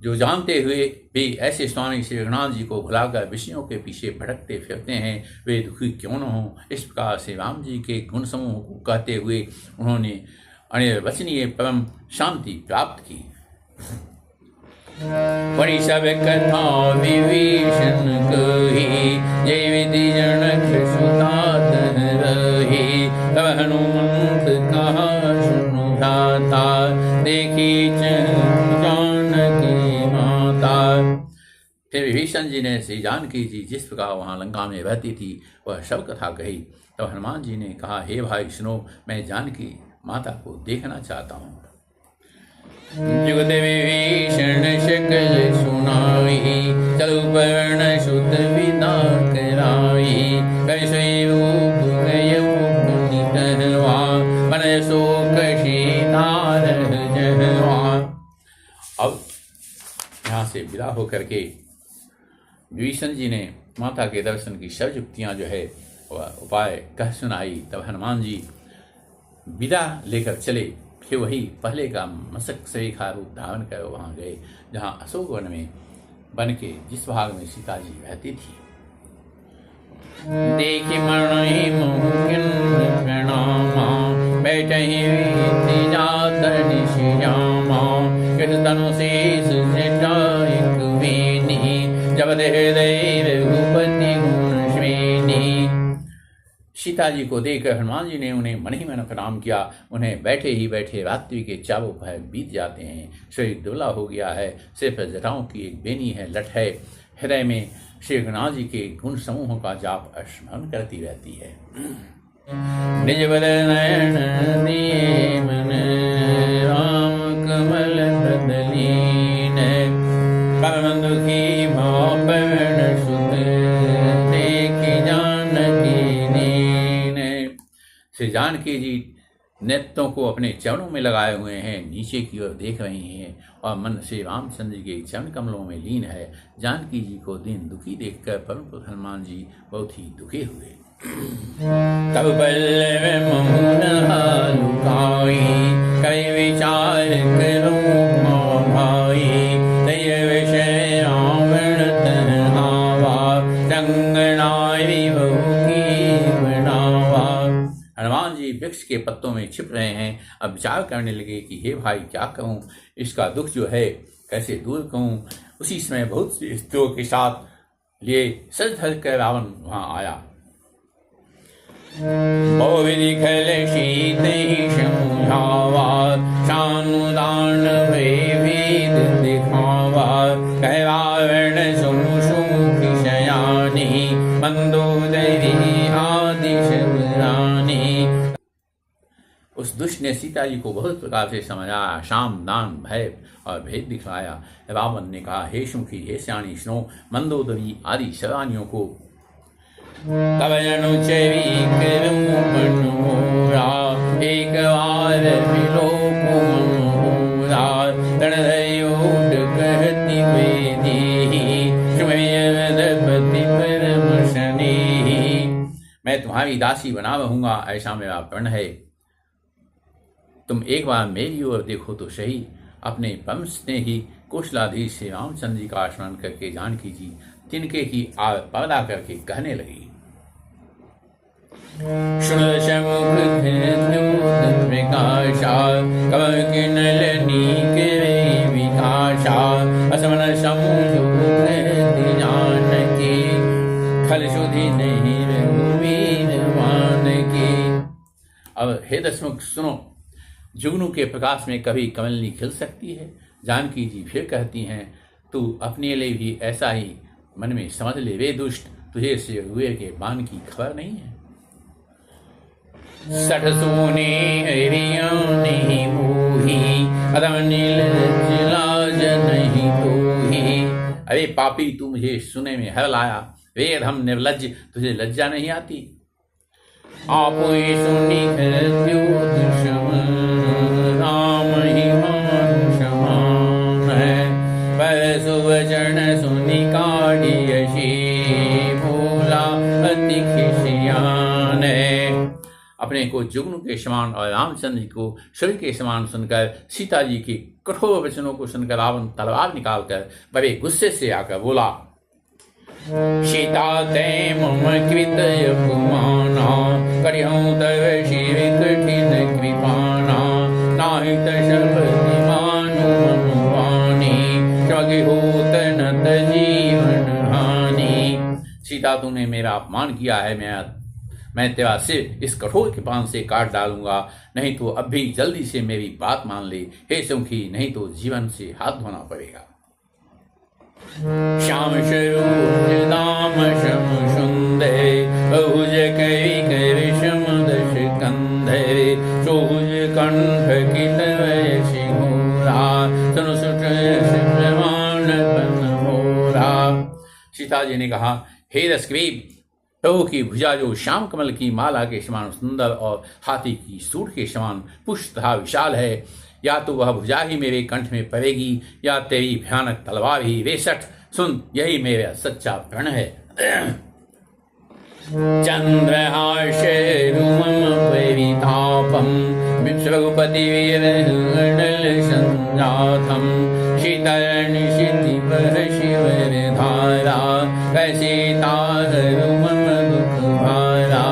जो जानते हुए भी ऐसे स्वामी श्री रघुनाथ जी को भुलाकर विषयों के पीछे भटकते फिरते हैं, वे दुखी क्यों न हों। इस प्रकार श्री राम जी के गुण समूह को कहते हुए उन्होंने अनिर्वचनीय परम शांति प्राप्त की। बड़ी सब कथा विभीषण कही, जय विधि जनक सुता रही, तब हनुमंत कहा सुनो भ्राता, देखी जानकी माता। फिर विभीषण जी ने श्री जानकी जी जिस प्रकार वहाँ लंका में रहती थी वह सब कथा कही। तब हनुमान जी ने कहा, हे भाई सुनो, मैं जानकी माता को देखना चाहता हूँ। जुगत विभीषण शकल सुनाई, चलु पर्ण सुत विदा कराई, कैसे रूप गय पुनितवा, मन शोक सीतार जहवा। अब यहाँ से विदा होकर के विभीषण जी ने माता के दर्शन की सब युक्तियाँ जो है वह उपाय कह सुनाई। तब हनुमान जी विदा लेकर चले। फिर वही पहले का मशक रेखा रूप धारण कर वहाँ गए जहाँ अशोक वन में बन के जिस भाग में सीता जी रहती थी। देखि मणि मुकिन प्रणामा, बैठहि वीति जात निशियामा, कृत तनु शेष जटायक वेनी, जब हृदय रघुपति गुण श्रेणी। सीता जी को देखकर हनुमान जी ने उन्हें मन ही मन प्रणाम किया। उन्हें बैठे ही बैठे रात्रि के चारों पहर बीत जाते हैं। शरीर दुबला हो गया है, सिर पर जटाओं की एक बेनी है, लठ है। हृदय में श्री रघुनाथ जी के गुण समूहों का जाप स्मरण करती रहती है। निज नयन दिए मन, राम कमल बदलीन, परम दुखी भाव पवन सुत, देखि जानकी नीन। श्री जानकी जी नेत्रों को अपने चरणों में लगाए हुए हैं, नीचे की ओर देख रही हैं और मन श्री रामचंद्र जी के चरण कमलों में लीन है। जानकी जी को दिन दुखी देखकर परम पुरुष हनुमान जी बहुत ही दुखी हुए। तब बल्लभ ममुन लुकाई, कई विचार करूं भाई, तय विषय रावण तन आवा, रंगनारी बहु की बनावा। हनुमान जी वृक्ष के पत्तों में छिप रहे हैं। अब विचार करने लगे कि हे भाई क्या कहूँ, इसका दुख जो है कैसे दूर कहूँ। उसी समय बहुत सी स्त्रियों के साथ लिए सज धज कर रावण वहाँ आया। बहुविधि खल शीत ही समझावा, शानुदान भेद दिखावा, कह रावण सुनु सुखी शयानी, मंदोदरी आदि शिवरानी। उस दुष्ट ने सीता जी को बहुत प्रकार से समझाया, शाम दान भय और भेद दिखलाया। रावण ने कहा, हे सुखी हे श्याणी सुनो, मंदोदरी आदि शिवरानियों को तब अनुचरी करूं मनोरा, एक बार मिलो मनोरा, तणयोट कहती वेदी, स्वयं दपति परम शनि। मैं तुम्हारी दासी बना रहूंगा, ऐसा मेरा प्रण है। तुम एक बार मेरी ओर देखो तो सही। अपने परम स्नेही कौशलाधीश श्री रामचंद्र जी का स्मरण करके जानकी जी तिनके की आड़ पर्दा करके कहने लगी। अब हे दशमुख सुनो, जुगनू के प्रकाश में कभी कमलनी खिल सकती है। जानकी जी फिर कहती हैं, तू अपने लिए भी ऐसा ही मन में समझ ले वे दुष्ट, तुझे से हुए के बाण की खबर नहीं है। सठ सोने हरियाणी मोही अदम नील लाज नहीं तोही। अरे पापी, तू मुझे सुने में हर लाया, वे अधम निर्लज्ज, तुझे लज्जा नहीं आती। आप सुनी राम ही समान है, पर सुवचन सुनी काढ़ी भोला अति खिसियान है। अपने को जुगनू के समान और रामचंद्र जी को सूर्य के समान सुनकर सीता जी के कठोर वचनों को सुनकर रावण तलवार निकालकर बड़े गुस्से से आकर बोला, सीता ते मम कृत अपमाना, करिहूं तव शिव कठिन कृपाना, नाहि शपथि मानु मम वाणी, स्वगि होत नत जीवन हानि। सीता, तूने मेरा अपमान किया है, मैं तेरा सिर इस कठोर कृपान से काट डालूंगा, नहीं तो अब भी जल्दी से मेरी बात मान ले हे सुखी, नहीं तो जीवन से हाथ धोना पड़ेगा। श्याम स्वरूप दाम शम सुंदर, बहुज कवि कवि शम दश कंधर, चौज कंठ कितवय सिंहूरा, सुन सुट प्रमाण पन मोरा। सीता जी ने कहा, हे रसक्रीब, प्रभु की भुजा जो श्याम कमल की माला के समान सुंदर और हाथी की सूंड के समान पुष्ट तथा विशाल है, या तो वह भुजा ही मेरे कंठ में पड़ेगी या तेरी भयानक तलवार ही। वे सठ सुन, यही मेरा सच्चा प्रण है। चंद्रहास परितापम विश्वपति वीर संजातम, शीतल निशिति पर शिवर धारा, कैसे दुख भारा।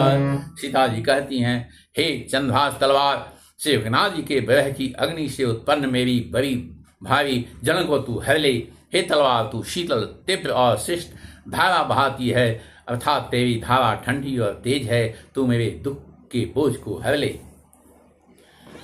सीता जी कहती हैं, हे चंद्रहास तलवार, श्री रघुनाथ जी के विरह की अग्नि से उत्पन्न मेरी बड़ी भारी जलन को तू हर ले। हे तलवार, तू शीतल तीव्र और शिष्ट धारा बहाती है, अर्थात तेरी धारा ठंडी और तेज है, तू मेरे दुख के बोझ को हर ले।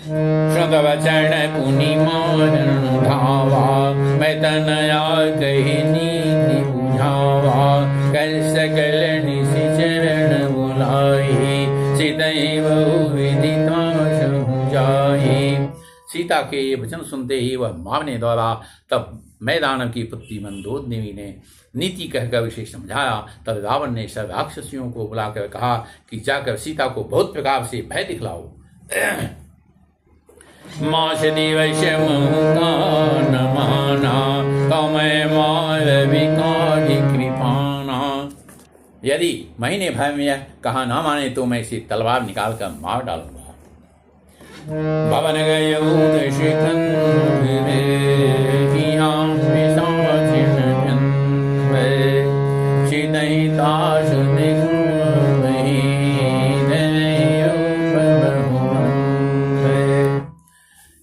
वचन पुनि मारन धावा, मैं तनया कही नीति बुझावा, कर सकल निशिचरण बुलाई, सीतैव विदिता जाहि। सीता के ये वचन सुनते ही वह मारने दौड़ा। तब मैदानव की पुत्री मंदोदरी ने नीति कहकर उसे समझाया। तब रावण ने सब राक्षसियों को बुलाकर कहा कि जाकर सीता को बहुत प्रकार से भय दिखलाओ। मास दिवस न माना, तमय मार विकारी कृपाना। यदि महीने भर में यह कहा न माने तो मैं इसे तलवार निकाल कर मार डालूंगा। भवन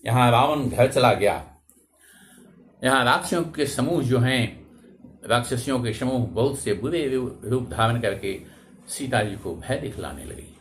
यहाँ रावण घर चला गया। यहाँ राक्षसों के समूह जो हैं, राक्षसियों के समूह बहुत से बुरे रूप धारण करके सीता जी को भय दिखलाने लगे।